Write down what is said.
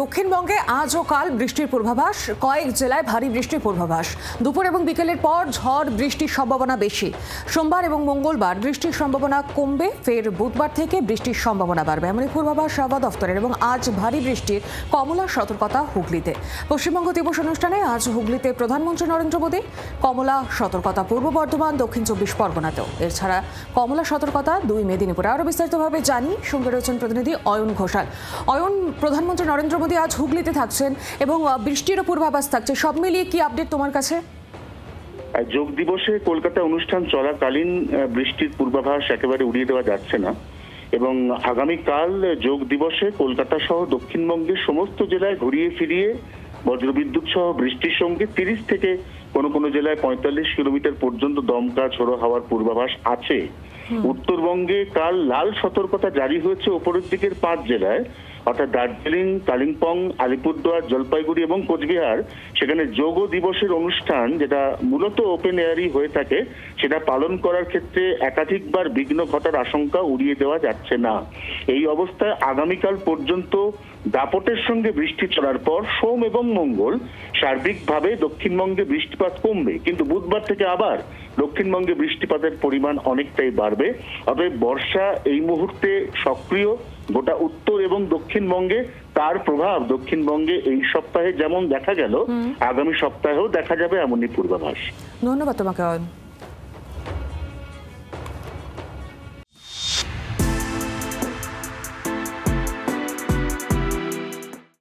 দক্ষিণবঙ্গে আজ ও কাল বৃষ্টির পূর্বাভাস, কয়েক জেলায় ভারী বৃষ্টির পূর্বাভাস। দুপুর এবং বিকেলের পর ঝড় বৃষ্টির সম্ভাবনা বেশি। সোমবার এবং মঙ্গলবার বৃষ্টির সম্ভাবনা কমবে, ফের বুধবার থেকে বৃষ্টির সম্ভাবনা বাড়বে, এমনই পূর্বাভাস আবহাওয়া দফতরের। এবং আজ ভারী বৃষ্টির কমলা সতর্কতা হুগলিতে। পশ্চিমবঙ্গ দিবস অনুষ্ঠানে আজ হুগলিতে প্রধানমন্ত্রী নরেন্দ্র মোদী। কমলা সতর্কতা পূর্ব বর্ধমান, দক্ষিণ 24 পরগনাতেও। এছাড়া কমলা সতর্কতা 2 মেদিনীপুরে। আরও বিস্তারিতভাবে জানি, সঙ্গে রয়েছেন প্রতিনিধি অয়ন ঘোষাল। অয়ন, প্রধানমন্ত্রী নরেন্দ্র মোদী আজ হুগলিতে থাকছেন এবং বৃষ্টিরও পূর্বাভাস থাকছে, সব মিলিয়ে কি আপডেট তোমার কাছে? যোগ দিবসে কলকাতা অনুষ্ঠান চলাকালীন বৃষ্টির পূর্বাভাস একেবারে উড়িয়ে দেওয়া যাচ্ছে না এবং আগামীকাল যোগ দিবসে কলকাতা সহ দক্ষিণবঙ্গের সমস্ত জেলায় ঘুরিয়ে ফিরিয়ে বজ্রবিদ্যুৎ সহ বৃষ্টির সঙ্গে 30 থেকে কোনো কোনো জেলায় 45 কিলোমিটার পর্যন্ত দমকা ঝোড়ো হাওয়ার পূর্বাভাস আছে। উত্তরবঙ্গে কাল লাল সতর্কতা জারি হয়েছে ওপরের দিকের 5 জেলায়, অর্থাৎ দার্জিলিং, কালিম্পং, আলিপুরদুয়ার, জলপাইগুড়ি এবং কোচবিহার। সেখানে যোগ দিবসের অনুষ্ঠান, যেটা মূলত ওপেন এয়ারই হয়ে থাকে, সেটা পালন করার ক্ষেত্রে একাধিকবার বিঘ্ন ঘটার আশঙ্কা উড়িয়ে দেওয়া যাচ্ছে না। এই অবস্থায় আগামীকাল পর্যন্ত দাপটের সঙ্গে বৃষ্টি চলার পর সোম এবং মঙ্গল সার্বিকভাবে দক্ষিণবঙ্গে বৃষ্টিপাত কমবে, কিন্তু বুধবার থেকে আবার দক্ষিণবঙ্গে বৃষ্টিপাতের পরিমাণ অনেকটাই বাড়বে। অতএব বর্ষা এই মুহূর্তে সক্রিয় গোটা উত্তর এবং দক্ষিণবঙ্গে। তার প্রভাব দক্ষিণবঙ্গে এই সপ্তাহে যেমন দেখা গেল, আগামী সপ্তাহেও দেখা যাবে, এমনই পূর্বাভাস। ধন্যবাদ তোমাকে অয়ন।